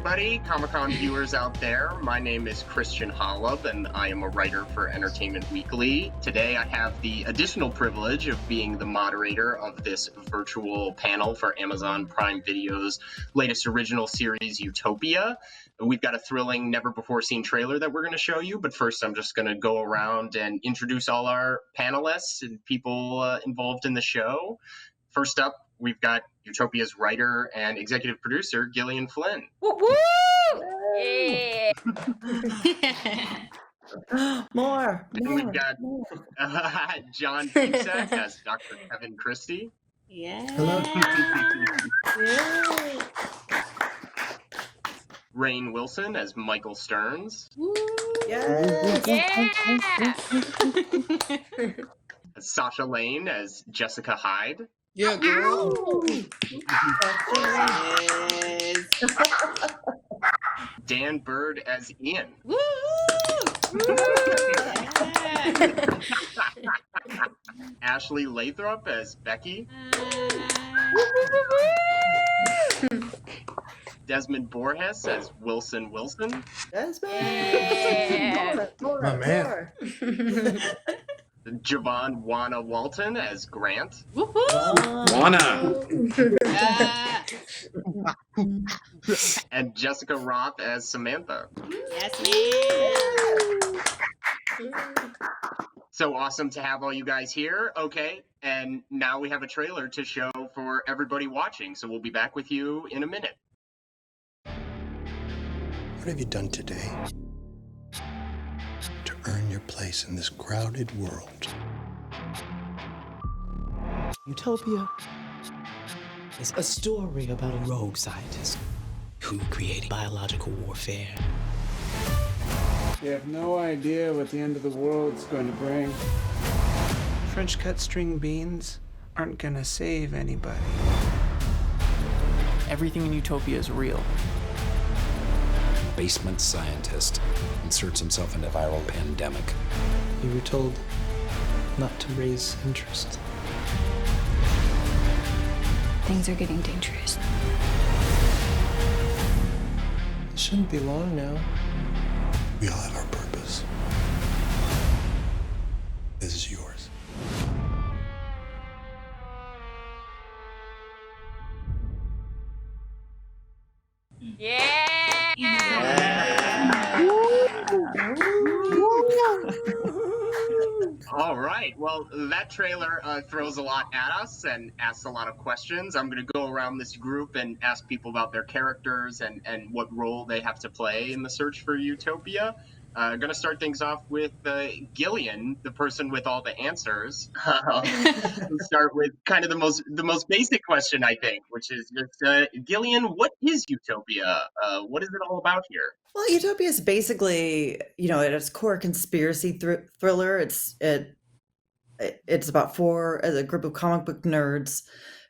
everybody, Comic-Con viewers out there. My name is Christian Holub, and I am a writer for Entertainment Weekly. Today I have the additional privilege of being the moderator of this virtual panel for Amazon Prime Video's latest original series, Utopia. We've got a thrilling, never-before-seen trailer that we're going to show you, but first I'm just going to go around and introduce all our panelists and people involved in the show. First up, we've got Utopia's writer and executive producer, Gillian Flynn. Woo woo! Yeah. More. And we've got John Cusack as Dr. Kevin Christie. Yeah. Hello. Rainn Wilson as Michael Stearns. Woo. Yes. Yeah. Sasha Lane as Jessica Hyde. Yeah, girl. Yes. Dan Bird as Ian. Woo. Yeah. Ashley Lathrop as Becky. Desmond Borges as Wilson Wilson. Desmond. Yeah. More. My man. Javon Wana Walton as Grant. Woo-hoo. Wanna. Yeah. And Jessica Rothe as Samantha. Yes, ma'am. So awesome to have all you guys here. Okay, and now we have a trailer to show for everybody watching, so we'll be back with you in a minute. What have you done today to earn your place in this crowded world? Utopia is a story about a rogue scientist who created biological warfare. You have no idea what the end of the world's going to bring. French cut string beans aren't going to save anybody. Everything in Utopia is real. Basement scientist inserts himself into viral pandemic. You were told not to raise interest. Things are getting dangerous. It shouldn't be long now. We all have our purpose. This is yours. Yeah. All right, well, that trailer throws a lot at us and asks a lot of questions. I'm going to go around this group and ask people about their characters and what role they have to play in the search for Utopia. I'm going to start things off with Gillian, the person with all the answers. We'll start with kind of the most basic question, I think, which is just, Gillian, what is Utopia? What is it all about here? Well, Utopia is basically, at its core, conspiracy thriller. It's about a group of comic book nerds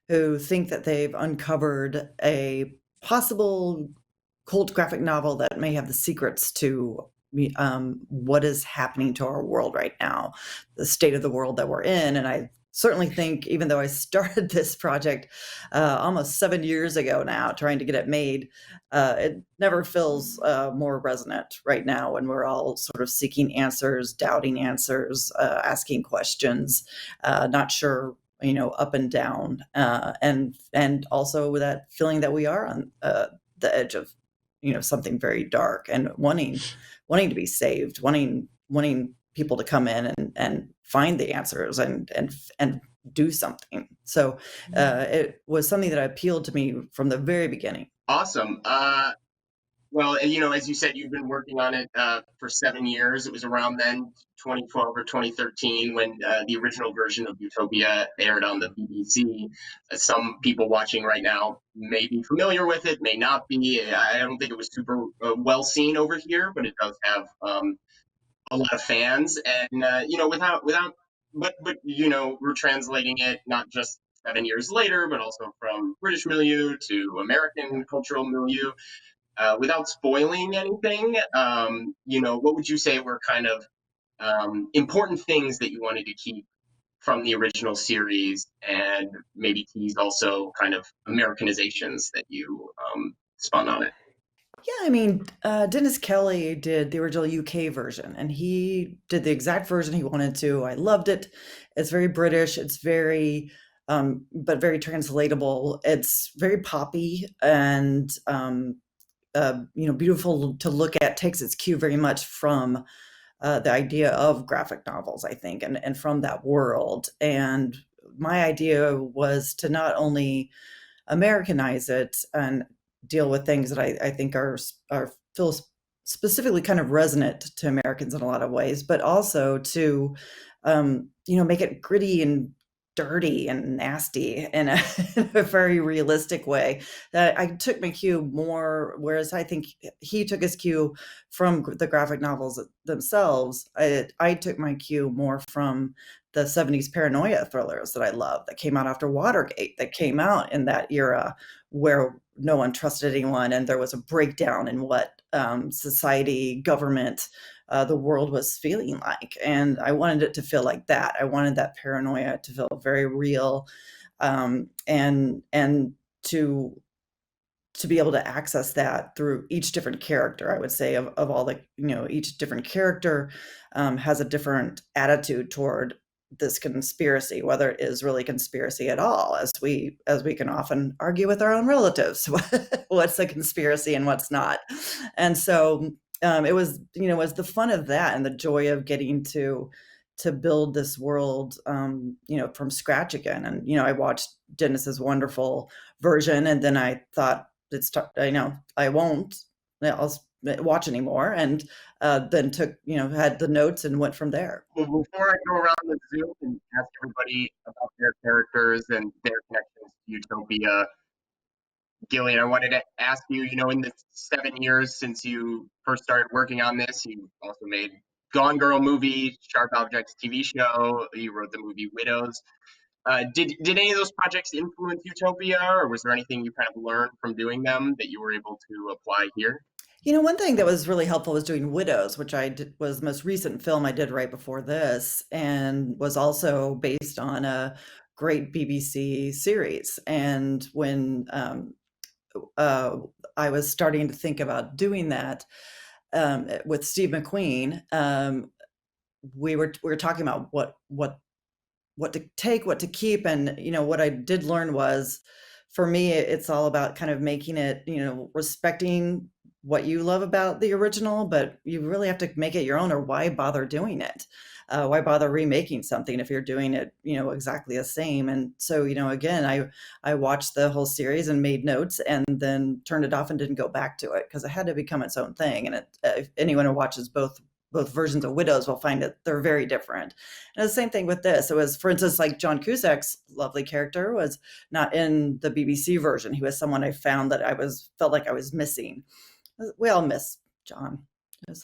who think that they've uncovered a possible cult graphic novel that may have the secrets to what is happening to our world right now, the state of the world that we're in. And I certainly think, even though I started this project almost 7 years ago now, trying to get it made, it never feels more resonant right now when we're all sort of seeking answers, doubting answers, asking questions, not sure, up and down, and also with that feeling that we are on the edge of, something very dark and wanting to be saved, wanting people to come in and find the answers and do something. So it was something that appealed to me from the very beginning. Awesome. Well, as you said, you've been working on it for 7 years. It was around then, 2012 or 2013, when the original version of Utopia aired on the BBC. Some people watching right now may be familiar with it, may not be. I don't think it was super well seen over here, but it does have a lot of fans. And but we're translating it not just 7 years later, but also from British milieu to American cultural milieu. Without spoiling anything, what would you say were kind of important things that you wanted to keep from the original series, and maybe tease also kind of Americanizations that you spun on it? Yeah, I mean, Dennis Kelly did the original UK version, and he did the exact version he wanted to. I loved it. It's very British. It's very, but very translatable. It's very poppy and beautiful to look at. Takes its cue very much from the idea of graphic novels, I think, and from that world. And my idea was to not only Americanize it and deal with things that I think are feel specifically kind of resonant to Americans in a lot of ways, but also to make it gritty and dirty and nasty in a, in a very realistic way. That I took my cue more, whereas I think he took his cue from the graphic novels themselves. I took my cue more from the 70s paranoia thrillers that I love, that came out after Watergate, that came out in that era where no one trusted anyone and there was a breakdown in what society, government, the world was feeling like. And I wanted it to feel like that. I wanted that paranoia to feel very real, and to be able to access that through each different character. I would say of all the, each different character has a different attitude toward this conspiracy, whether it is really conspiracy at all, as we can often argue with our own relatives, what's a conspiracy and what's not. And so it was the fun of that and the joy of getting to build this world, from scratch again. And I watched Dennis's wonderful version, and then I thought, I won't, I'll watch anymore, and then had the notes and went from there. Well, before I go around the Zoom and ask everybody about their characters and their connections to Utopia, Gillian, I wanted to ask you, in the 7 years since you first started working on this, you also made Gone Girl movie, Sharp Objects TV show, you wrote the movie Widows. Did any of those projects influence Utopia, or was there anything you kind of learned from doing them that you were able to apply here? One thing that was really helpful was doing Widows, which I did, was the most recent film I did right before this, and was also based on a great BBC series. And when I was starting to think about doing that with Steve McQueen, we were talking about what to take, what to keep. And, what I did learn was, for me, it's all about kind of making it, respecting what you love about the original, but you really have to make it your own, or why bother doing it? Why bother remaking something if you're doing it, exactly the same? And so, again, I watched the whole series and made notes, and then turned it off and didn't go back to it, because it had to become its own thing. And if anyone who watches both versions of Widows will find that they're very different. And the same thing with this. It was, for instance, like John Cusack's lovely character was not in the BBC version. He was someone I found that felt like I was missing. We all miss John.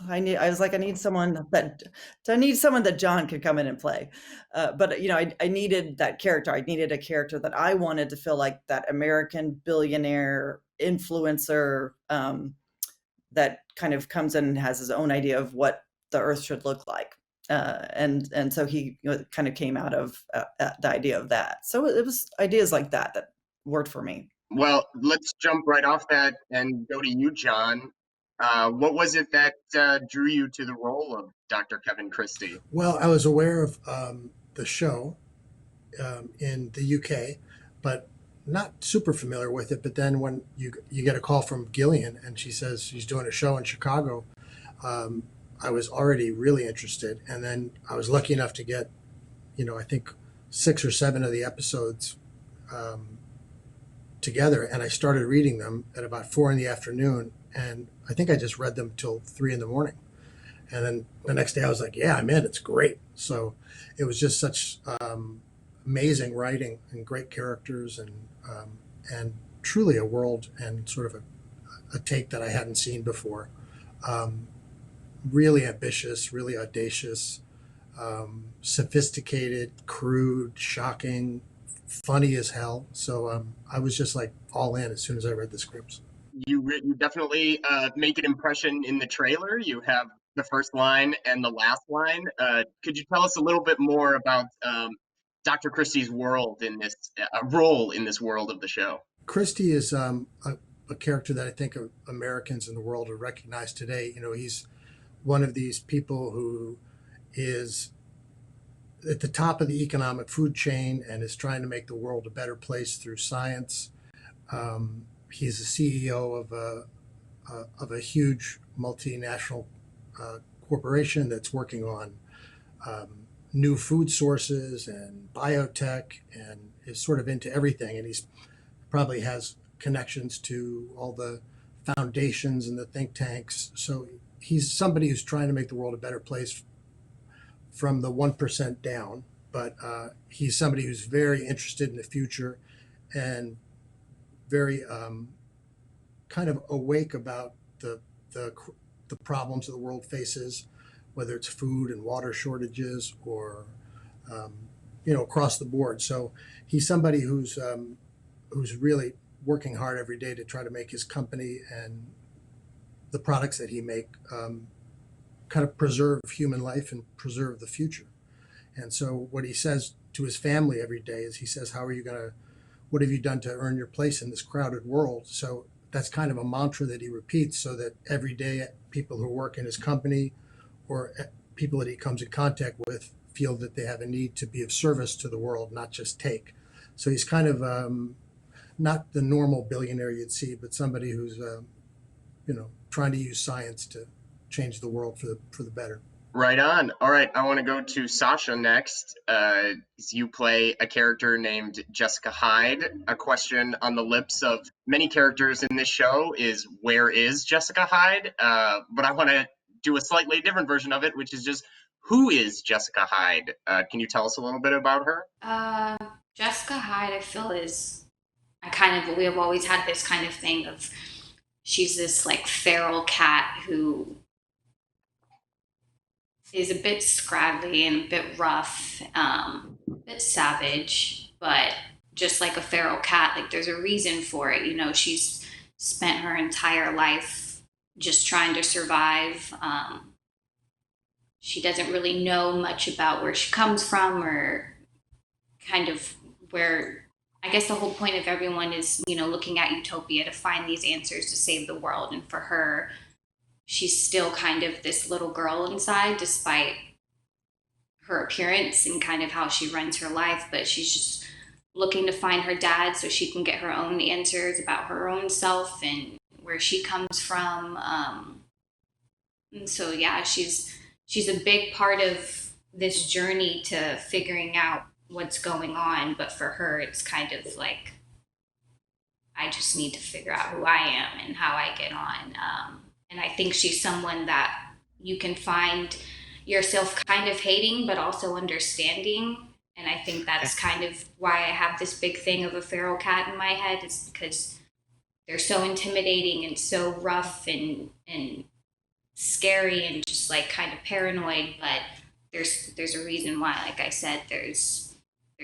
I need someone that John could come in and play. But I needed that character. I needed a character that I wanted to feel like that American billionaire influencer, that kind of comes in and has his own idea of what the earth should look like. And so he kind of came out of the idea of that. So it was ideas like that worked for me. Well, let's jump right off that and go to you, John. What was it that drew you to the role of Dr. Kevin Christie? Well, I was aware of the show in the UK, but not super familiar with it. But then when you get a call from Gillian and she says she's doing a show in Chicago, I was already really interested. And then I was lucky enough to get, I think 6 or 7 of the episodes together, and I started reading them at about 4 in the afternoon, and I think I just read them till 3 in the morning. And then the next day I was like, yeah, I'm in, it's great. So it was just such amazing writing and great characters, and truly a world and sort of a take that I hadn't seen before. Really ambitious, really audacious, sophisticated, crude, shocking, funny as hell. So I was just like all in as soon as I read the scripts. You definitely make an impression in the trailer. You have the first line and the last line. Could you tell us a little bit more about Dr. Christie's world in this role in this world of the show? Christie is a character that I think Americans in the world are recognized today. He's one of these people who is at the top of the economic food chain and is trying to make the world a better place through science. He's the CEO of a huge multinational corporation that's working on new food sources and biotech, and is sort of into everything. And he's probably has connections to all the foundations and the think tanks. So he's somebody who's trying to make the world a better place from the 1% down. But he's somebody who's very interested in the future and very kind of awake about the problems that the world faces, whether it's food and water shortages or across the board. So he's somebody who's really working hard every day to try to make his company and the products that he make kind of preserve human life and preserve the future. And so what he says to his family every day is, he says, what have you done to earn your place in this crowded world? So that's kind of a mantra that he repeats, so that every day people who work in his company or people that he comes in contact with feel that they have a need to be of service to the world, not just take. So he's kind of not the normal billionaire you'd see, but somebody who's trying to use science to change the world for the better. Right on. All right, I want to go to Sasha next. You play a character named Jessica Hyde. A question on the lips of many characters in this show is, where is Jessica Hyde? But I want to do a slightly different version of it, which is just, who is Jessica Hyde? Can you tell us a little bit about her? Jessica Hyde, I feel, we have always had this kind of thing of, she's this like feral cat who is a bit scraggly and a bit rough, a bit savage, but just like a feral cat, like there's a reason for it. She's spent her entire life just trying to survive. She doesn't really know much about where she comes from, or kind of where, I guess the whole point of everyone is, looking at Utopia to find these answers to save the world. And for her, she's still kind of this little girl inside, despite her appearance and kind of how she runs her life. But she's just looking to find her dad so she can get her own answers about her own self and where she comes from. And so, yeah, she's a big part of this journey to figuring out what's going on. But for her, it's kind of like, I just need to figure out who I am and how I get on. And I think she's someone that you can find yourself kind of hating, but also understanding. And I think that's kind of why I have this big thing of a feral cat in my head, is because they're so intimidating and so rough and scary and just like kind of paranoid. But there's a reason why, like I said, there's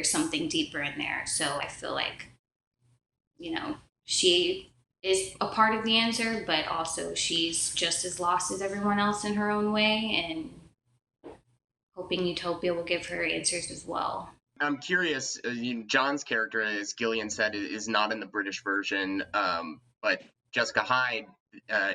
something deeper in there. So I feel like, she is a part of the answer, but also she's just as lost as everyone else in her own way, and hoping Utopia will give her answers as well. I'm curious, John's character, as Gillian said, is not in the British version, but Jessica Hyde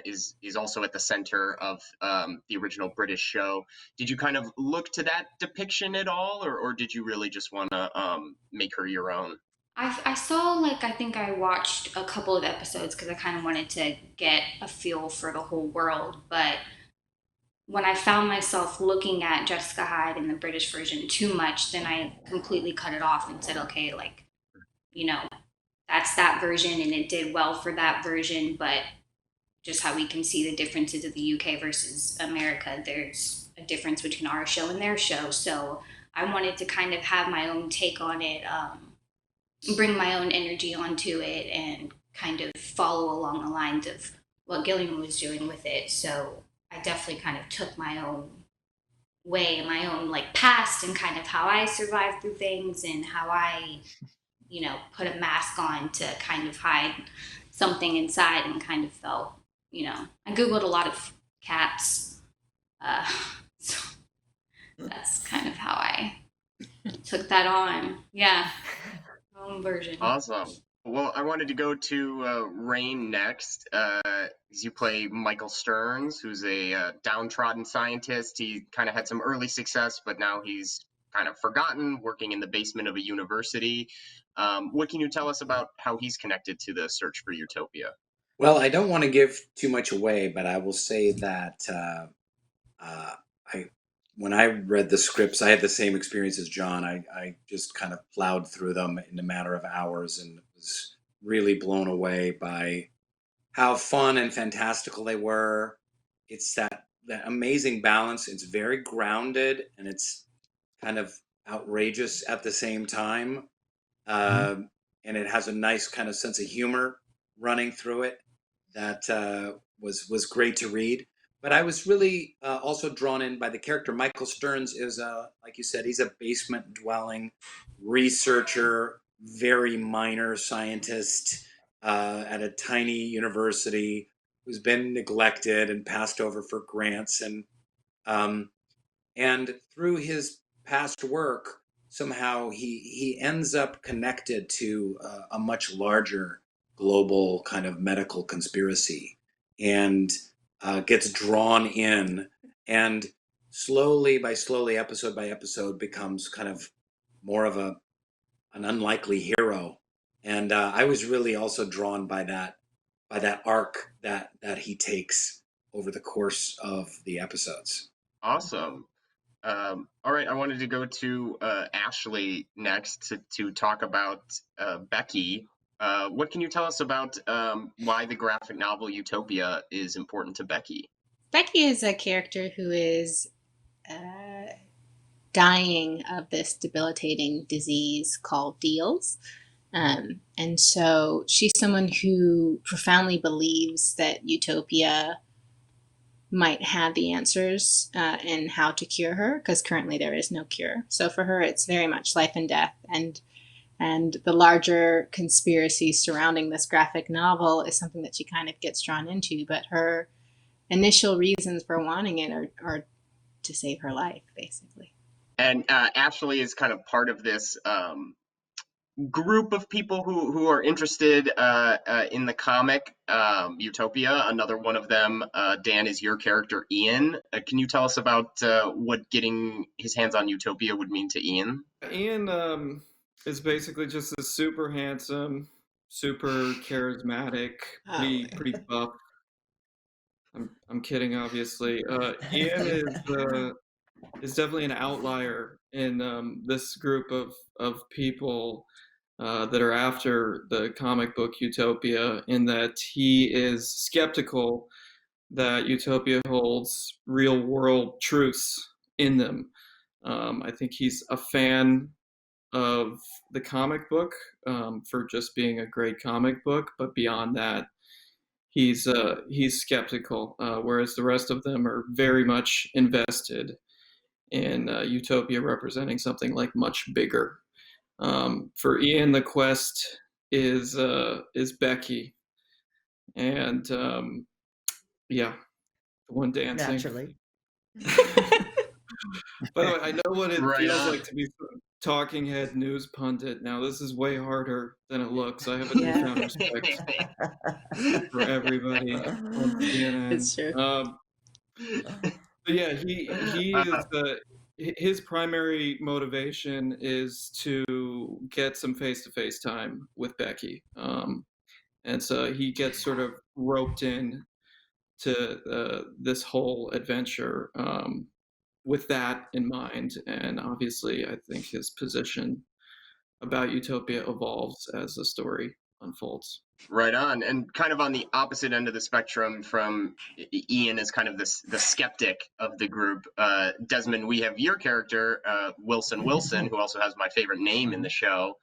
is also at the center of the original British show. Did you kind of look to that depiction at all, or did you really just want to make her your own? I saw, I think I watched a couple of episodes because I kind of wanted to get a feel for the whole world. But when I found myself looking at Jessica Hyde in the British version too much, then I completely cut it off and said, okay, that's that version and it did well for that version. But just how we can see the differences of the UK versus America, there's a difference between our show and their show. So I wanted to kind of have my own take on it, bring my own energy onto it, and kind of follow along the lines of what Gillian was doing with it. So I definitely kind of took my own way, my own past, and kind of how I survived through things and how I, put a mask on to kind of hide something inside, and kind of felt, I Googled a lot of cats. So that's kind of how I took that on. Yeah. Own version. Awesome. Well, I wanted to go to Rainn next. You play Michael Stearns, who's a downtrodden scientist. He kind of had some early success, but now he's kind of forgotten, working in the basement of a university. What can you tell us about how he's connected to the search for Utopia? Well, I don't want to give too much away, but I will say that when I read the scripts, I had the same experience as John. I just kind of plowed through them in a matter of hours and was really blown away by how fun and fantastical they were. It's that amazing balance. It's very grounded and it's kind of outrageous at the same time. And it has a nice kind of sense of humor running through it that was great to read. But I was really also drawn in by the character. Michael Stearns is, like you said, he's a basement dwelling researcher, very minor scientist at a tiny university who's been neglected and passed over for grants. And through his past work, somehow he ends up connected to a much larger global kind of medical conspiracy and gets drawn in and slowly, episode by episode, becomes kind of more of an unlikely hero. And I was really also drawn by that arc that he takes over the course of the episodes. Awesome. All right, I wanted to go to Ashley next to talk about Becky. What can you tell us about why the graphic novel Utopia is important to Becky? Becky is a character who is dying of this debilitating disease called Deals. And so she's someone who profoundly believes that Utopia might have the answers in how to cure her, because currently there is no cure. So for her, it's very much life and death. And the larger conspiracy surrounding this graphic novel is something that she kind of gets drawn into. But her initial reasons for wanting it are to save her life, basically. And Ashley is kind of part of this group of people who are interested in the comic Utopia. Another one of them, Dan, is your character, Ian. Can you tell us about what getting his hands on Utopia would mean to Ian? Ian is basically just a super handsome, super charismatic, pretty buff. I'm kidding, obviously. Ian is definitely an outlier in this group of people that are after the comic book Utopia, in that he is skeptical that Utopia holds real world truths in them. I think he's a fan of the comic book for just being a great comic book, but beyond that, he's skeptical, whereas the rest of them are very much invested in Utopia representing something like much bigger. For Ian, the quest is Becky, and yeah, the one dancing. Naturally. By the way, I know what it feels like to be a talking head news pundit. Now, this is way harder than it looks. I have a newfound respect for everybody on CNN. It's true. But yeah, he is his primary motivation is to get some face-to-face time with Becky, and so he gets sort of roped in to this whole adventure with that in mind. And obviously, I think his position about Utopia evolves as the story unfolds. Right on. And kind of on the opposite end of the spectrum from Ian is kind of the skeptic of the group. Desmond, we have your character, Wilson, who also has my favorite name in the show.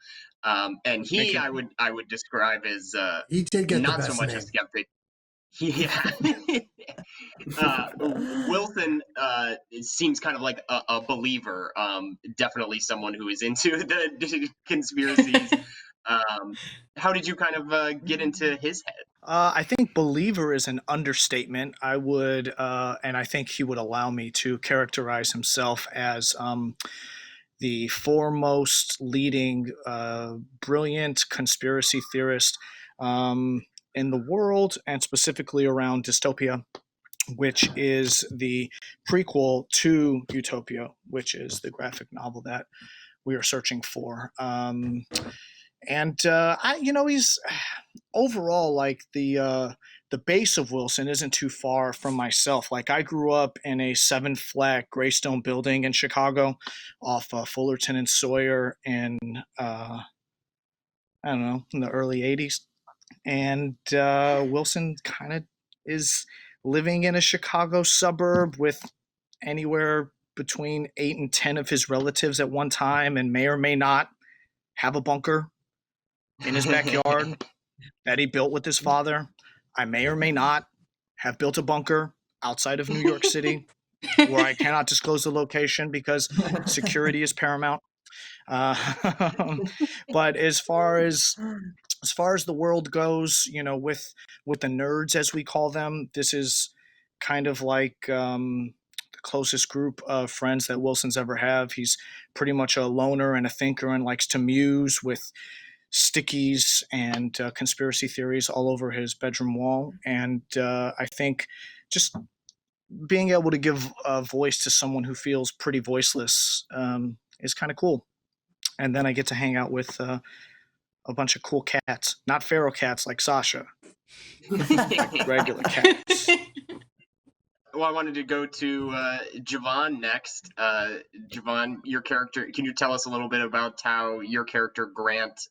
And he, I would describe as he did get not the so best much name. a skeptic. Yeah. Wilson seems kind of like a believer, definitely someone who is into the conspiracies. How did you kind of get into his head? I think believer is an understatement. I would, and I think he would allow me to characterize himself as the foremost leading brilliant conspiracy theorist in the world, and specifically around Dystopia, which is the prequel to Utopia, which is the graphic novel that we are searching for. He's overall, like, the base of Wilson isn't too far from myself. Like, I grew up in a 7-flat gray stone building in Chicago off Fullerton and Sawyer in, I don't know, in the early 80s. And Wilson kind of is living in a Chicago suburb with anywhere between 8 and 10 of his relatives at one time, and may or may not have a bunker in his backyard that he built with his father. I may or may not have built a bunker outside of New York City where I cannot disclose the location because security is paramount. But as far as the world goes, with the nerds, as we call them, this is kind of like the closest group of friends that Wilson's ever have. He's pretty much a loner and a thinker and likes to muse with stickies and conspiracy theories all over his bedroom wall. And I think just being able to give a voice to someone who feels pretty voiceless is kind of cool. And then I get to hang out with a bunch of cool cats, not feral cats like Sasha, like regular cats. Well, I wanted to go to Javon next. Javon, your character, can you tell us a little bit about how your character Grant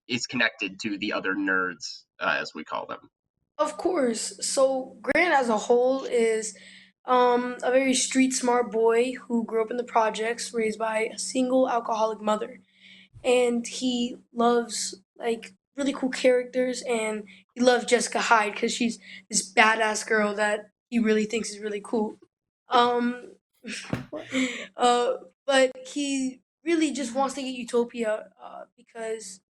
is connected to the other nerds, as we call them? Of course. So Grant as a whole is a very street smart boy who grew up in the projects, raised by a single alcoholic mother. And he loves like really cool characters, and he loves Jessica Hyde because she's this badass girl that he really thinks is really cool. Um, but he really just wants to get Utopia because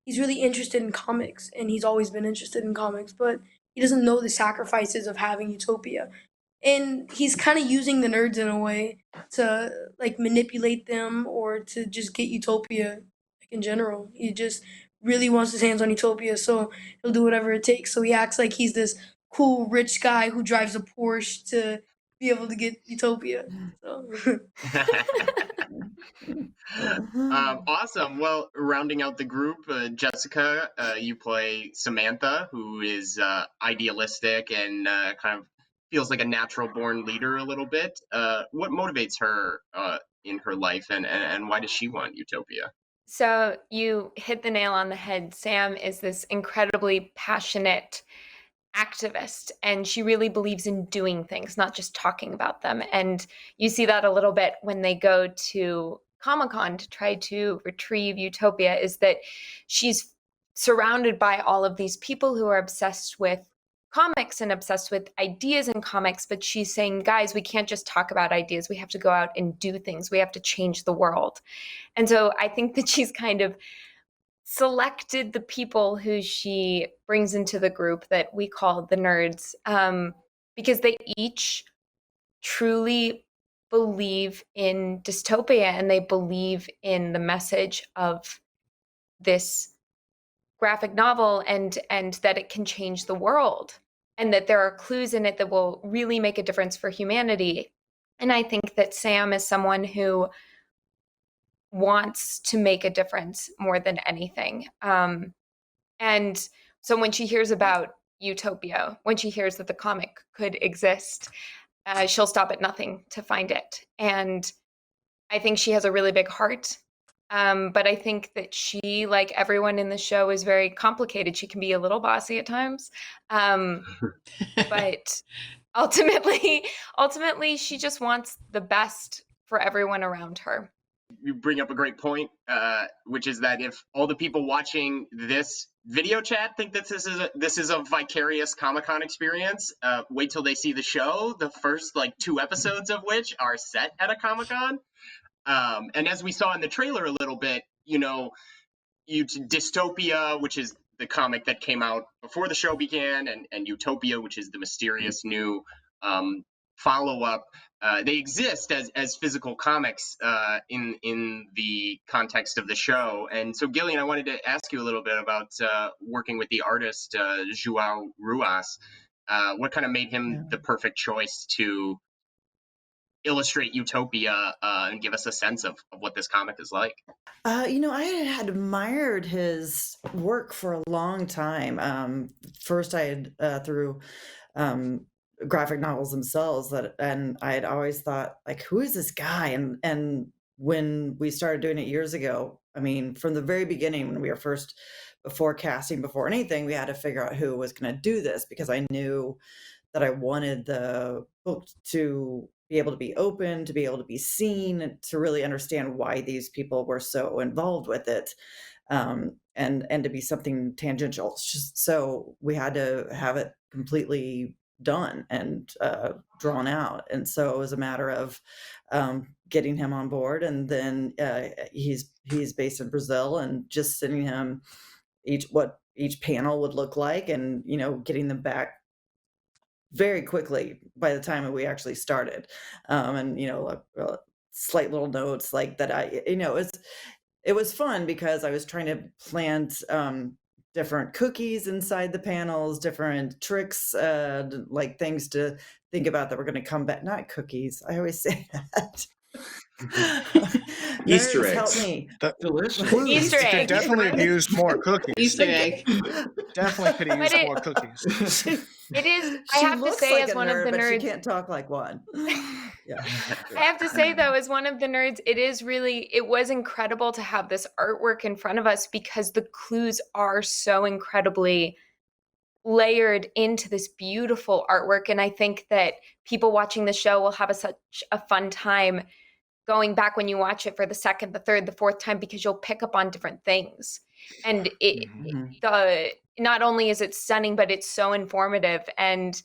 he's really interested in comics, and he's always been interested in comics, but he doesn't know the sacrifices of having Utopia. And he's kind of using the nerds in a way to like manipulate them or to just get Utopia like in general. He just really wants his hands on Utopia, so he'll do whatever it takes. So he acts like he's this cool rich guy who drives a Porsche to be able to get Utopia. So. Awesome. Well, rounding out the group, Jessica, you play Samantha, who is idealistic and kind of feels like a natural born leader a little bit. What motivates her in her life, and why does she want Utopia? So you hit the nail on the head. Sam is this incredibly passionate activist, and she really believes in doing things, not just talking about them. And you see that a little bit when they go to Comic-Con to try to retrieve Utopia, is that she's surrounded by all of these people who are obsessed with comics and obsessed with ideas in comics, but she's saying, guys, we can't just talk about ideas. We have to go out and do things. We have to change the world. And so I think that she's kind of selected the people who she brings into the group that we call the nerds, because they each truly believe in dystopia, and they believe in the message of this graphic novel, and that it can change the world, and that there are clues in it that will really make a difference for humanity. And I think that Sam is someone who wants to make a difference more than anything. And so when she hears about Utopia, when she hears that the comic could exist, she'll stop at nothing to find it. And I think she has a really big heart. But I think that she, like everyone in the show, is very complicated. She can be a little bossy at times. But ultimately, she just wants the best for everyone around her. You bring up a great point, which is that if all the people watching this video chat think that this is a vicarious Comic-Con experience, wait till they see the show, the first 2 episodes of which are set at a Comic-Con. And as we saw in the trailer a little bit, Dystopia, which is the comic that came out before the show began, and Utopia, which is the mysterious new follow-up. They exist as physical comics in the context of the show. And so, Gillian, I wanted to ask you a little bit about working with the artist João Ruas. What kind of made him the perfect choice to illustrate Utopia and give us a sense of what this comic is like? I had admired his work for a long time. First, I had through graphic novels themselves, and I had always thought, like, who is this guy? And when we started doing it years ago, I mean, from the very beginning, when we were first, before casting, before anything, we had to figure out who was going to do this, because I knew that I wanted the book to be able to be open, to be able to be seen, and to really understand why these people were so involved with it, and to be something tangential. So we had to have it completely done and drawn out, and so it was a matter of getting him on board, and then he's based in Brazil, and just sending him what each panel would look like, and getting them back very quickly by the time we actually started, and slight little notes like that. It was fun because I was trying to plant different cookies inside the panels, different tricks, like things to think about that were going to come back. Not cookies. I always say that. Easter Nerds, eggs. help me. Delicious. Easter egg. Definitely have used more cookies. Easter egg. Definitely could have But used more cookies. It is, I She have to looks say, like as a one nerd, of the but she nerds, can't talk like one. Yeah. I have to say, though, as one of the nerds, it was incredible to have this artwork in front of us, because the clues are so incredibly layered into this beautiful artwork. And I think that people watching the show will have such a fun time going back when you watch it for the second, the third, the fourth time, because you'll pick up on different things. And not only is it stunning, but it's so informative. And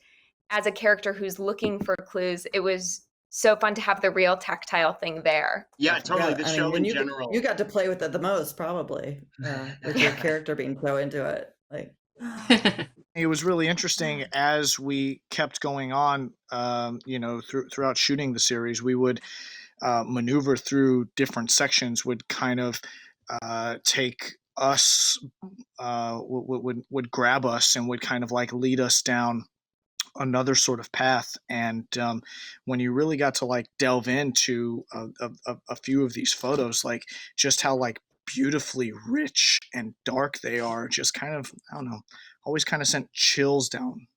as a character who's looking for clues, it was so fun to have the real tactile thing there. Yeah, totally. Yeah, The I show mean, in general. you got to play with it the most, probably, with your character being so into it. Like, It was really interesting as we kept going on, throughout shooting the series. We would maneuver through different sections, would kind of take us, would grab us, and would kind of like lead us down another sort of path. And when you really got to like delve into a few of these photos, like just how like beautifully rich and dark they are, just kind of, I don't know, always kind of sent chills down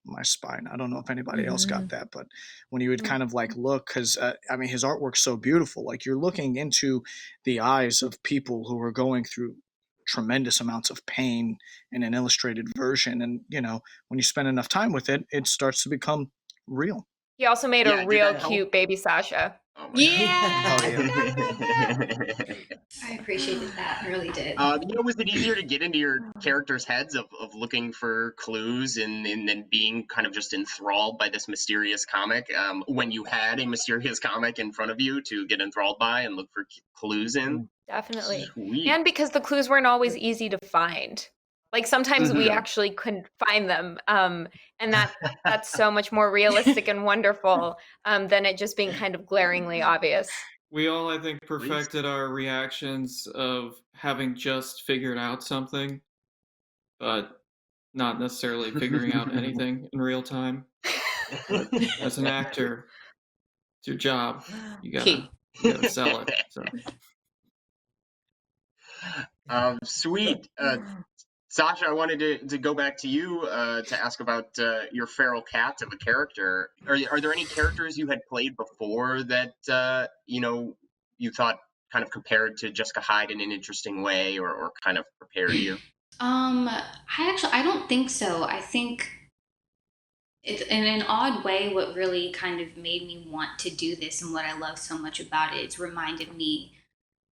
my spine. I don't know if anybody else got that, but when you would kind of like look, because I mean, his artwork's so beautiful. Like, you're looking into the eyes of people who are going through tremendous amounts of pain in an illustrated version, and when you spend enough time with it, it starts to become real. He also made Yeah, a did real that help? cute baby Sasha. Oh my Yeah. Oh yeah. I appreciated that. I really did. Was it easier to get into your characters' heads of looking for clues and then being kind of just enthralled by this mysterious comic when you had a mysterious comic in front of you to get enthralled by and look for clues in? Definitely. Sweet. And because the clues weren't always easy to find. Like, sometimes we actually couldn't find them. And that's so much more realistic and wonderful than it just being kind of glaringly obvious. We all, I think, perfected our reactions of having just figured out something, but not necessarily figuring out anything in real time. But as an actor, it's your job. You gotta sell it. So. Sweet. Sasha, I wanted to go back to you to ask about your feral cat of a character. Are there any characters you had played before that you thought kind of compared to Jessica Hyde in an interesting way, or kind of prepared you? I don't think so. I think it's in an odd way what really kind of made me want to do this, and what I love so much about it. It's reminded me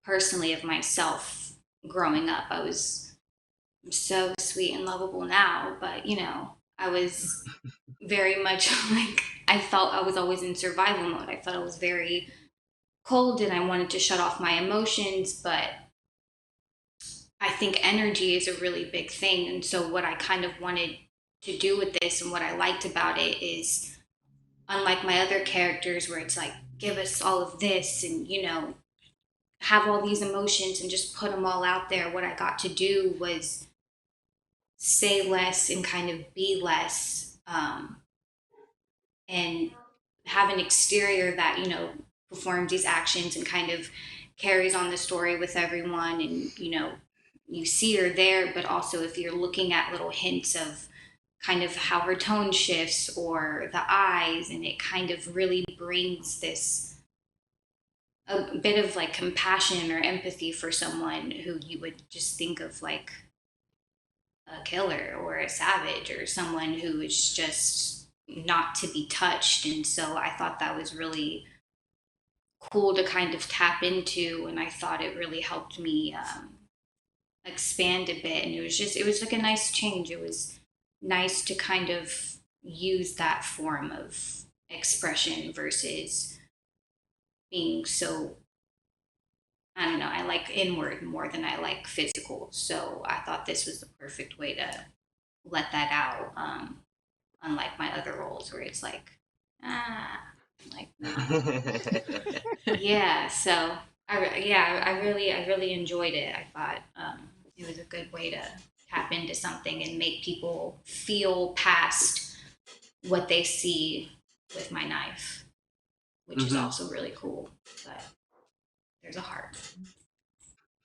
personally of myself growing up. I was so sweet and lovable now, but I was very much like, I felt I was always in survival mode. I felt I was very cold and I wanted to shut off my emotions, but I think energy is a really big thing. And so what I kind of wanted to do with this, and what I liked about it, is unlike my other characters where it's like, give us all of this and, have all these emotions and just put them all out there. What I got to do was say less and kind of be less, and have an exterior that, performs these actions and kind of carries on the story with everyone. And, you see her there, but also if you're looking at little hints of kind of how her tone shifts or the eyes, and it kind of really brings this a bit of like compassion or empathy for someone who you would just think of like a killer or a savage or someone who is just not to be touched. And so I thought that was really cool to kind of tap into, and I thought it really helped me expand a bit. And it was like a nice change. It was nice to kind of use that form of expression versus being so, I don't know, I like inward more than I like physical. So I thought this was the perfect way to let that out. Unlike my other roles where it's like, like, yeah. So I really enjoyed it. I thought it was a good way to tap into something and make people feel past what they see with my knife, which is also really cool. But there's a heart.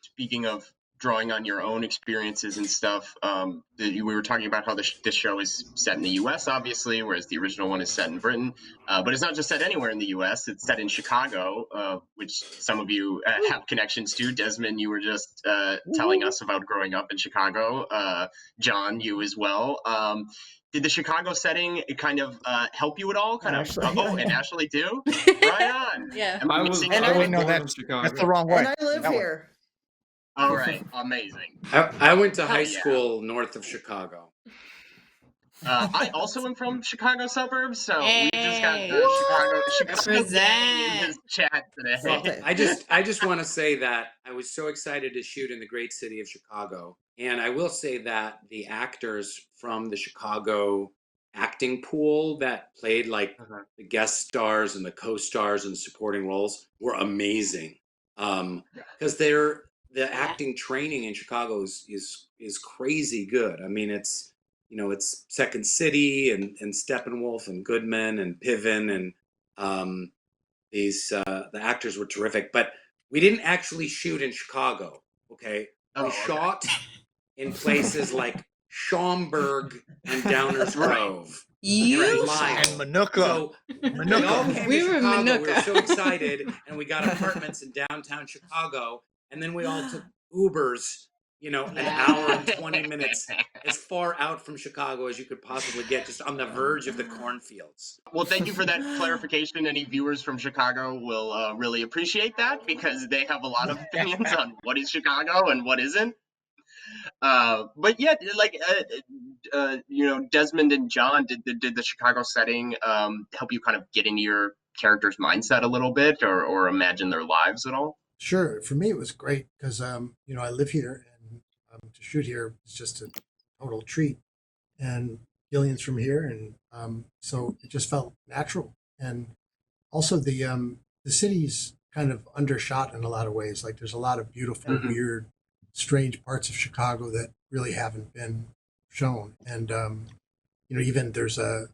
Speaking of drawing on your own experiences and stuff, we were talking about how this show is set in the U.S., obviously, whereas the original one is set in Britain. But it's not just set anywhere in the U.S. It's set in Chicago, which some of you have connections to. Desmond, you were just telling us about growing up in Chicago. John, you as well. Did the Chicago setting kind of help you at all? And Ashley too? Right on. Yeah. Am I I was missing No, anything? that's the wrong way. And I live That way. here. All right, amazing. I went to high yeah. school north of Chicago. I also am from Chicago suburbs, so we just got Chicago gang in this chat today. I just want to say that I was so excited to shoot in the great city of Chicago, and I will say that the actors from the Chicago acting pool that played like the guest stars and the co-stars and the supporting roles were amazing. Because the acting training in Chicago is crazy good. I mean, it's Second City and Steppenwolf and Goodman and Piven and the actors were terrific. But we didn't actually shoot in Chicago. Okay, we shot in places like Schaumburg and Downers Grove. And Manuka. So we all came to Chicago. We were so excited, and we got apartments in downtown Chicago. And then we all took Ubers, an hour and 20 minutes as far out from Chicago as you could possibly get, just on the verge of the cornfields. Well, thank you for that clarification. Any viewers from Chicago will really appreciate that, because they have a lot of opinions on what is Chicago and what isn't. But yeah, like Desmond and John, did the Chicago setting help you kind of get into your character's mindset a little bit, or imagine their lives at all? Sure. For me, it was great because, I live here, and to shoot here is just a total treat. And Gillian's from here, and so it just felt natural. And also the city's kind of undershot in a lot of ways. Like there's a lot of beautiful, weird, strange parts of Chicago that really haven't been shown. And even there's I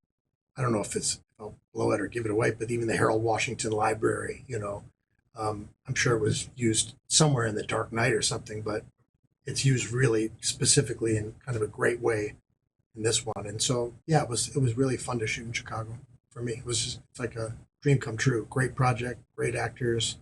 don't know if I'll blow it or give it away, but even the Harold Washington Library, I'm sure it was used somewhere in The Dark Knight or something, but it's used really specifically in kind of a great way in this one. And so, yeah, it was really fun to shoot in Chicago for me. It's like a dream come true. Great project, great actors.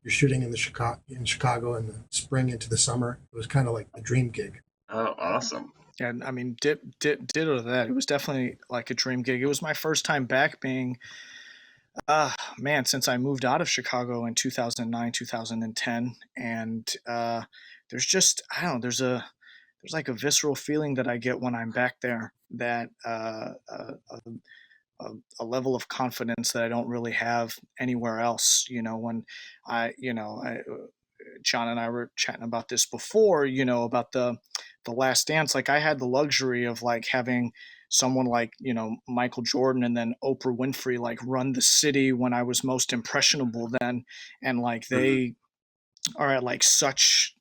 You're shooting in Chicago in the spring into the summer. It was kind of like the dream gig. Oh, awesome. Yeah, I mean, ditto to that. It was definitely like a dream gig. It was my first time back being since I moved out of Chicago in 2009, 2010. And there's just, I don't know, there's like a visceral feeling that I get when I'm back there, that a level of confidence that I don't really have anywhere else. When John and I were chatting about this before, about the The Last Dance, like I had the luxury of like having someone like, you know, Michael Jordan and then Oprah Winfrey like run the city when I was most impressionable then, and like they are at like such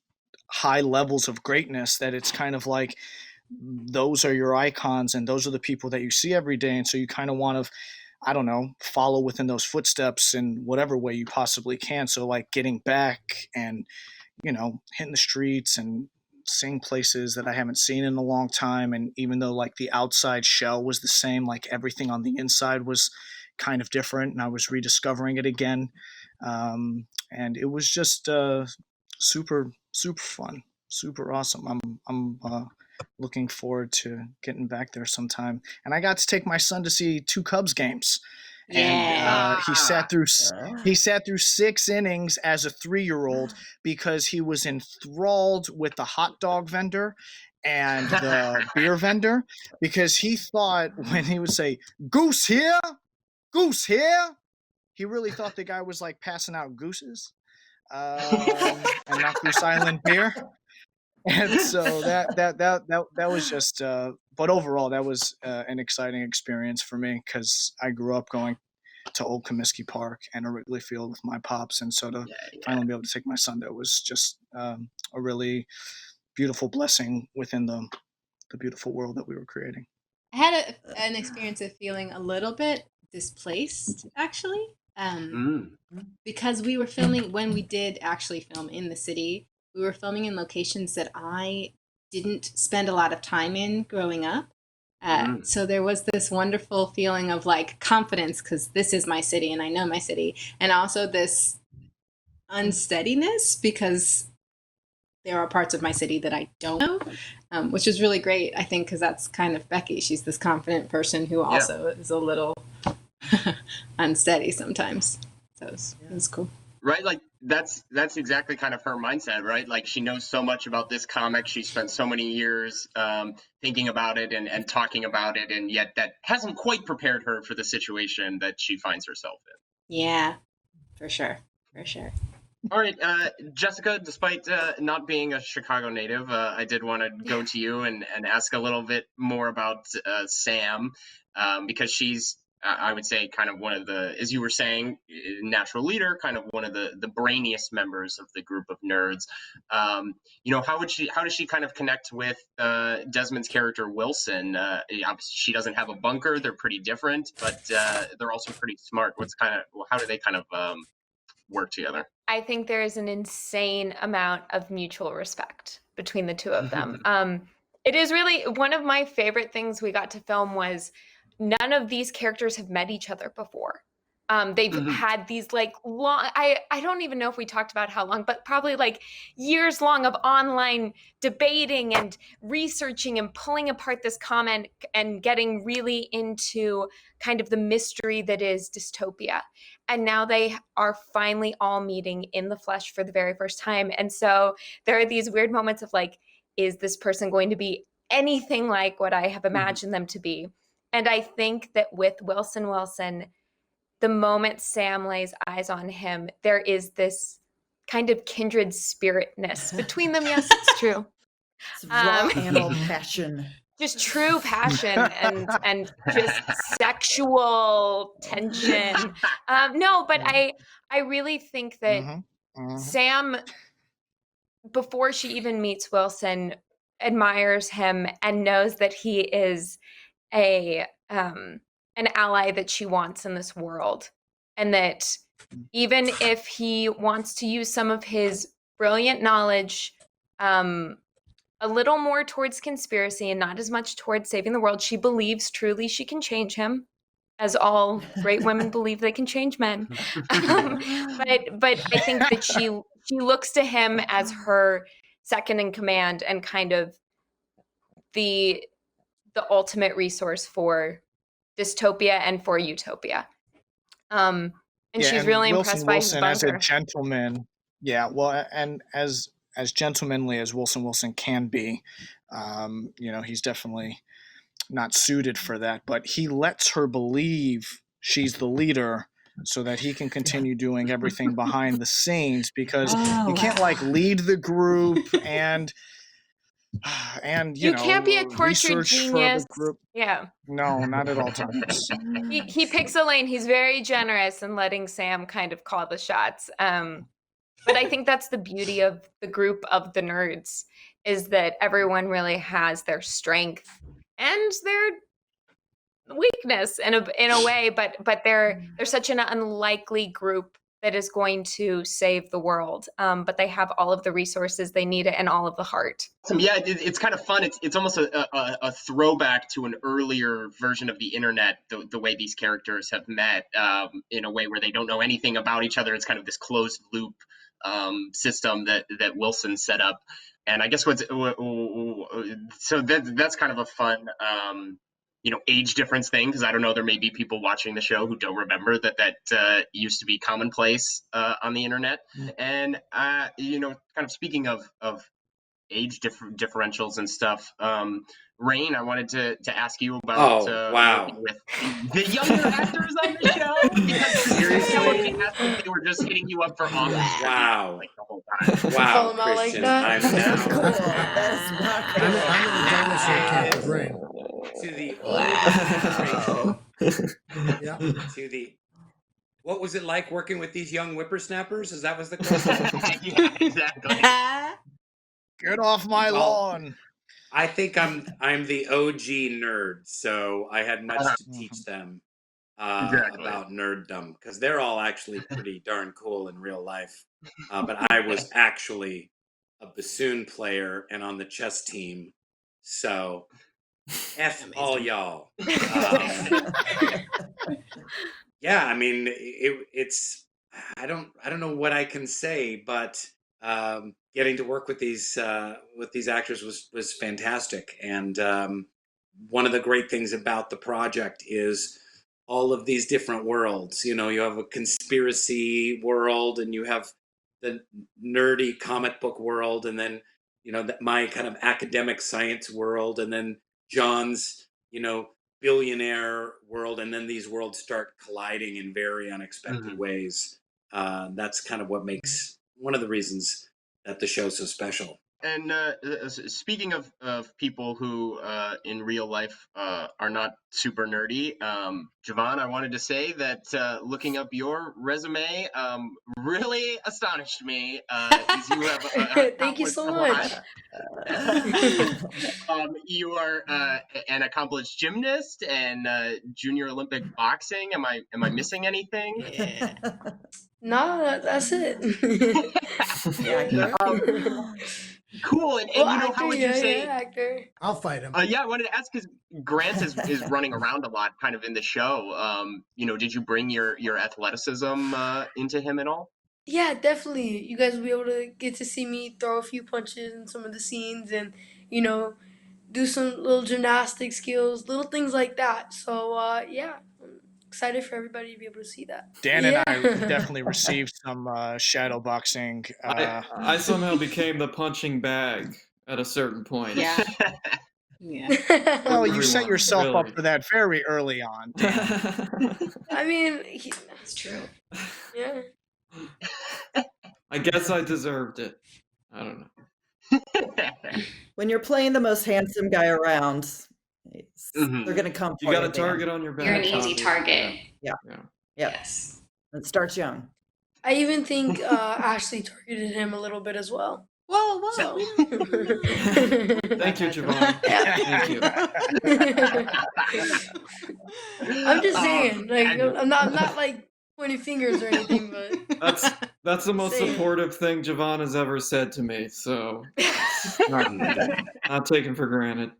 high levels of greatness that it's kind of like those are your icons and those are the people that you see every day, and so you kind of want to, I don't know, follow within those footsteps in whatever way you possibly can. So like getting back and, you know, hitting the streets and seeing places that I haven't seen in a long time, and even though like the outside shell was the same, like everything on the inside was kind of different, and I was rediscovering it again, and it was just super fun, super awesome. I'm looking forward to getting back there sometime. And I got to take my son to see 2 Cubs games, and he sat through 6 innings as a 3-year-old because he was enthralled with the hot dog vendor and the beer vendor, because he thought when he would say "goose here, goose here," he really thought the guy was like passing out gooses, and not Goose Island beer. And so that was just but overall that was an exciting experience for me, because I grew up going to Old Comiskey Park and a Wrigley Field with my pops, and so to finally be able to take my son there was just a really beautiful blessing within the beautiful world that we were creating. I had an experience of feeling a little bit displaced, actually, because we were filming, when we did actually film in the city, we were filming in locations that I didn't spend a lot of time in growing up. So there was this wonderful feeling of like confidence, because this is my city and I know my city, and also this unsteadiness because there are parts of my city that I don't know, which is really great, I think, because that's kind of Becky. She's this confident person who also is a little unsteady sometimes. So it's cool. Right, like that's exactly kind of her mindset, right? Like she knows so much about this comic. She spent so many years thinking about it and talking about it, and yet that hasn't quite prepared her for the situation that she finds herself in. Yeah, for sure. All right, Jessica, despite not being a Chicago native, I did want to go to you and ask a little bit more about Sam, because she's, I would say, kind of one of the, as you were saying, natural leader, kind of one of the brainiest members of the group of nerds. You know, how does she kind of connect with Desmond's character Wilson? Obviously, she doesn't have a bunker. They're pretty different, but they're also pretty smart. How do they kind of work together? I think there is an insane amount of mutual respect between the two of them. It is really one of my favorite things we got to film was none of these characters have met each other before. They've had these like long, I don't even know if we talked about how long, but probably like years long of online debating and researching and pulling apart this comic and getting really into kind of the mystery that is dystopia. And now they are finally all meeting in the flesh for the very first time. And so there are these weird moments of like, is this person going to be anything like what I have imagined them to be? And I think that with Wilson, the moment Sam lays eyes on him, there is this kind of kindred spiritness between them. Yes, it's true. It's raw animal passion. Just true passion and just sexual tension. No, but I really think that Sam, before she even meets Wilson, admires him and knows that he is an ally that she wants in this world, and that even if he wants to use some of his brilliant knowledge a little more towards conspiracy and not as much towards saving the world, she believes truly she can change him, as all great women believe they can change men. But I think that she looks to him as her second in command and kind of the ultimate resource for dystopia and for utopia. And she's really impressed by his bunker. As a gentleman, well, and as gentlemanly as Wilson can be, you know, he's definitely not suited for that, but he lets her believe she's the leader so that he can continue doing everything behind the scenes, because you can't like lead the group and And You can't be a tortured research for the genius. group. Yeah. No, not at all times. He picks a lane. He's very generous in letting Sam kind of call the shots. But I think that's the beauty of the group of the nerds, is that everyone really has their strength and their weakness in a way, but they're such an unlikely group that is going to save the world. But they have all of the resources they need and all of the heart. Yeah, it's kind of fun. It's almost a throwback to an earlier version of the internet, the way these characters have met, in a way where they don't know anything about each other. It's kind of this closed loop system that Wilson set up. And I guess that's kind of a fun age difference thing, because I don't know, there may be people watching the show who don't remember that used to be commonplace on the internet. And kind of speaking of age differentials and stuff, Rainn, I wanted to ask you about working with the younger actors on the show, because seriously, they were just hitting you up for offers. Wow. Like the whole time. Wow, Call 'em out like Christian, that? I'm now I'm in the dinosaur camp with Rainn. to the Yeah. to the. What was it like working with these young whippersnappers? Is that was the question? Yeah, exactly. Get off my lawn. I think I'm the OG nerd, so I had much to teach them about nerddom, because they're all actually pretty darn cool in real life. But I was actually a bassoon player and on the chess team, so F all y'all. Yeah, I mean it's I don't know what I can say, but getting to work with these actors was fantastic. And one of the great things about the project is all of these different worlds. You have a conspiracy world, and you have the nerdy comic book world, and then my kind of academic science world, and then John's billionaire world, and then these worlds start colliding in very unexpected ways. That's kind of what makes one of the reasons that the show's so special. And speaking of people who in real life are not super nerdy, Javon, I wanted to say that looking up your resume really astonished me. You have Thank you so much. You are an accomplished gymnast and junior Olympic boxing. Am I missing anything? Yeah. No, that's it. Cool. And actor, how would you say? Actor. I'll fight him. Yeah, I wanted to ask, because Grant is running around a lot, kind of in the show. Did you bring your athleticism into him at all? Yeah, definitely. You guys will be able to get to see me throw a few punches in some of the scenes, and do some little gymnastic skills, little things like that. So yeah, I'm excited for everybody to be able to see that. Dan and I definitely received some shadow boxing. I somehow became the punching bag at a certain point. Yeah. Yeah. Well, you set yourself up for that very early on, Dan. I mean, That's true. Yeah. I guess I deserved it. I don't know. When you're playing the most handsome guy around, they're going to come for you. You got a Dan. target on your back. You're an easy target. Yeah. Yes. It starts young. I even think Ashley targeted him a little bit as well. Whoa. So. Thank you, Javon. Thank you. I'm just saying, like, I'm not like pointing fingers or anything, but that's the most supportive thing Javon has ever said to me. So not taken for granted.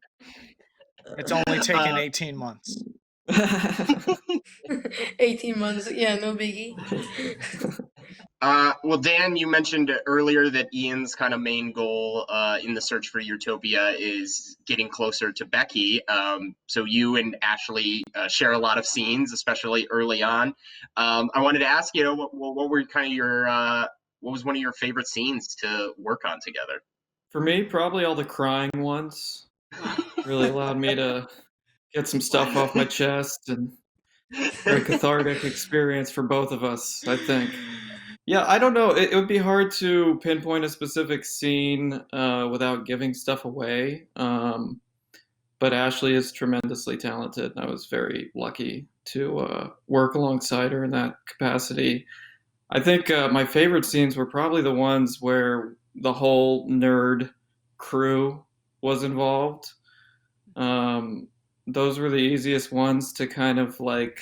It's only taken 18 months. 18 months, yeah, no biggie. Well, Dan, you mentioned earlier that Ian's kind of main goal in the search for Utopia is getting closer to Becky. So you and Ashley share a lot of scenes, especially early on. I wanted to ask, what were kind of what was one of your favorite scenes to work on together? For me, probably all the crying ones. Really allowed me to get some stuff off my chest, and very cathartic experience for both of us, I think. Yeah, I don't know. It would be hard to pinpoint a specific scene without giving stuff away. But Ashley is tremendously talented, and I was very lucky to work alongside her in that capacity. I think my favorite scenes were probably the ones where the whole nerd crew was involved. Those were the easiest ones to kind of like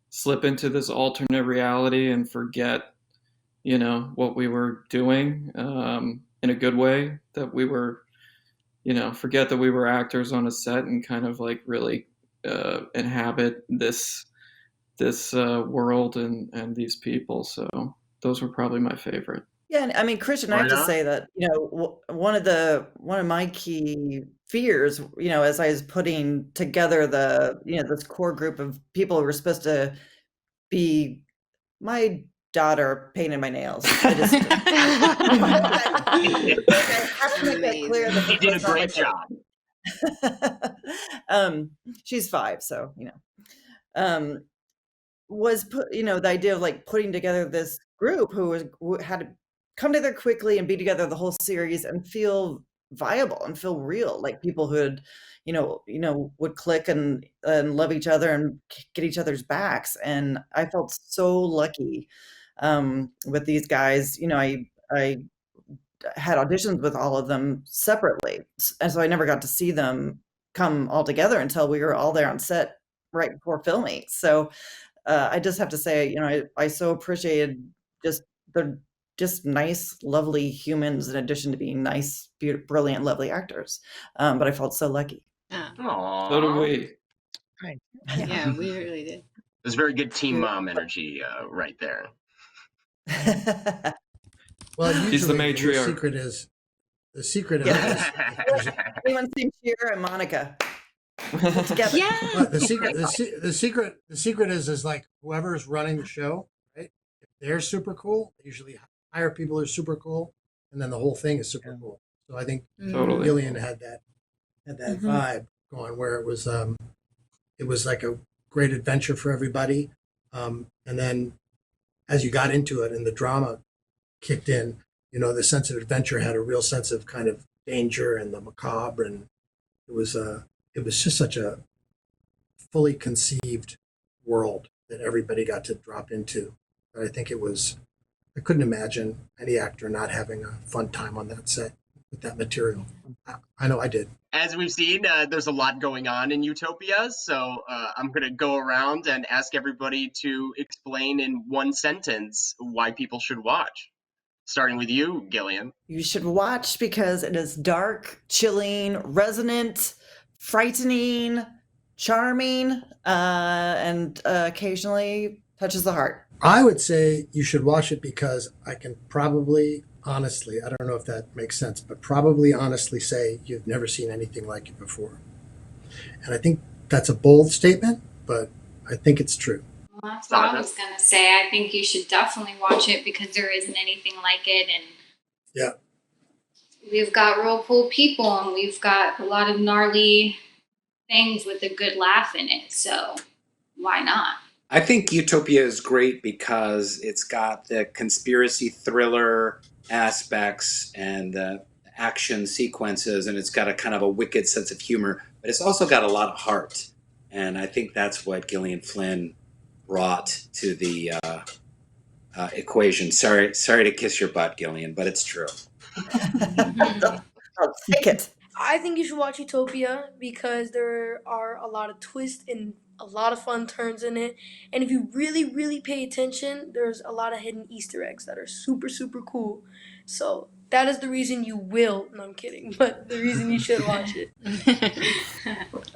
slip into this alternate reality and forget, what we were doing in a good way, that we were, forget that we were actors on a set and kind of like really inhabit this world and these people. So those were probably my favorite. Yeah, and I mean, Christian, I have to say that, one of my key fears, as I was putting together this core group of people who were supposed to be my daughter painted my nails. I just I have to make that clear that You did a great job. She's 5, so was the idea of like putting together this group who had to come together quickly and be together the whole series and feel viable and feel real, like people who had, would click and love each other and get each other's backs. And I felt so lucky with these guys. I had auditions with all of them separately, and so I never got to see them come all together until we were all there on set right before filming. So I just have to say, I so appreciated they're just nice, lovely humans in addition to being nice, brilliant, lovely actors. But I felt so lucky. Aww. So do we. Right. Yeah, we really did. There's very good team mom energy right there. Well, She's the usually matriarch. the secret of this. Anyone seen Cheer and Monica? Together. Yeah. Well, the secret is like whoever's running the show, right? If they're super cool, they usually hire people who are super cool, and then the whole thing is super cool. So I think Totally. Gillian had that vibe going where it was like a great adventure for everybody. And then as you got into it and the drama kicked in, the sense of adventure had a real sense of kind of danger and the macabre, and it was just such a fully conceived world that everybody got to drop into. But I think I couldn't imagine any actor not having a fun time on that set with that material. I know I did. As we've seen, there's a lot going on in Utopia, so I'm going to go around and ask everybody to explain in one sentence why people should watch. Starting with you, Gillian. You should watch because it is dark, chilling, resonant, frightening, charming, and occasionally touches the heart. I would say you should watch it because I can probably honestly, I don't know if that makes sense, but probably honestly say you've never seen anything like it before. And I think that's a bold statement, but I think it's true. Well, that's what I was going to say. I think you should definitely watch it because there isn't anything like it. And yeah, we've got real cool people and we've got a lot of gnarly things with a good laugh in it. So why not? I think Utopia is great because it's got the conspiracy thriller aspects and the action sequences, and it's got a kind of a wicked sense of humor, but it's also got a lot of heart. And I think that's what Gillian Flynn brought to the equation. Sorry to kiss your butt, Gillian, but it's true. I'll take it. I think you should watch Utopia because there are a lot of twists and a lot of fun turns in it. And if you really, really pay attention, there's a lot of hidden Easter eggs that are super, super cool. So that is the reason you will, no, I'm kidding, but the reason you should watch it.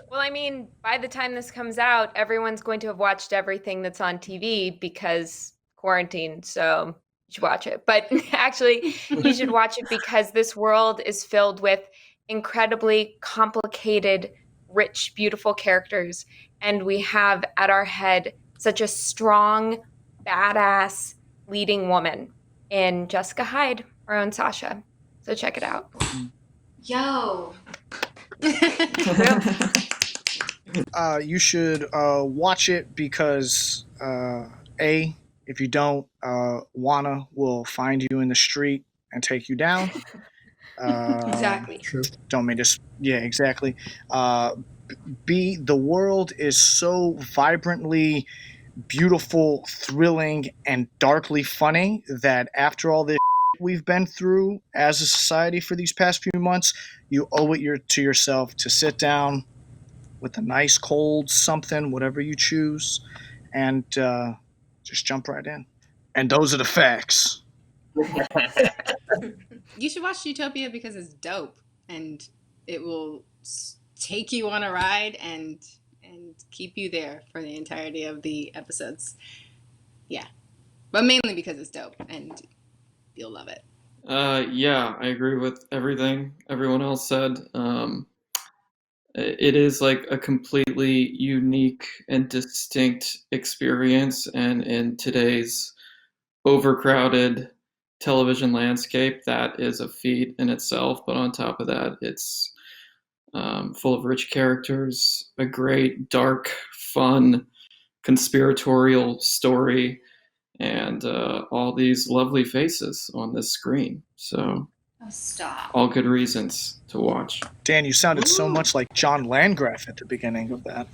Well, I mean, by the time this comes out, everyone's going to have watched everything that's on TV because quarantine, so you should watch it. But actually, you should watch it because this world is filled with incredibly complicated, rich, beautiful characters. And we have at our head such a strong, badass leading woman in Jessica Hyde, our own Sasha. So check it out. Yo. You should watch it because A, If you don't, Wana will find you in the street and take you down. Exactly. True. Don't mean to. Yeah, exactly. B, the world is so vibrantly beautiful, thrilling, and darkly funny that after all this we've been through as a society for these past few months, you owe it to yourself to sit down with a nice cold something, whatever you choose, and just jump right in. And those are the facts. You should watch Utopia because it's dope, and it will take you on a ride and keep you there for the entirety of the episodes. Yeah, but mainly because it's dope, and you'll love it. Yeah, I agree with everything everyone else said. It is like a completely unique and distinct experience, and in today's overcrowded television landscape, that is a feat in itself. But on top of that, it's full of rich characters, a great, dark, fun, conspiratorial story, and all these lovely faces on this screen. So, stop. All good reasons to watch. Dan, you sounded so much like John Landgraf at the beginning of that.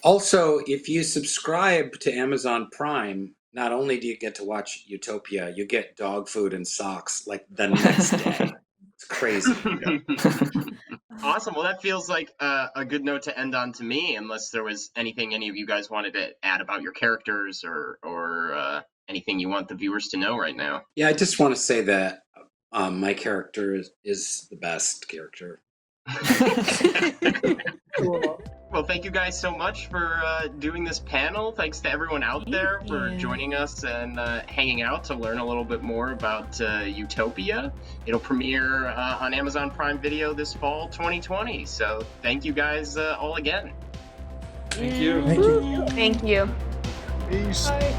Also, if you subscribe to Amazon Prime, not only do you get to watch Utopia, you get dog food and socks like the next day. It's crazy. Awesome. Well, that feels like a good note to end on to me, unless there was anything any of you guys wanted to add about your characters or anything you want the viewers to know right now. Yeah, I just want to say that my character is the best character. Cool. Well, thank you guys so much for doing this panel. Thanks to everyone out there for joining us and hanging out to learn a little bit more about Utopia. It'll premiere on Amazon Prime Video this fall 2020. So thank you guys all again. Thank you. Thank you. Thank you. Peace. Bye.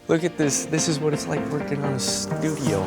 Look at this. This is what it's like working on a studio.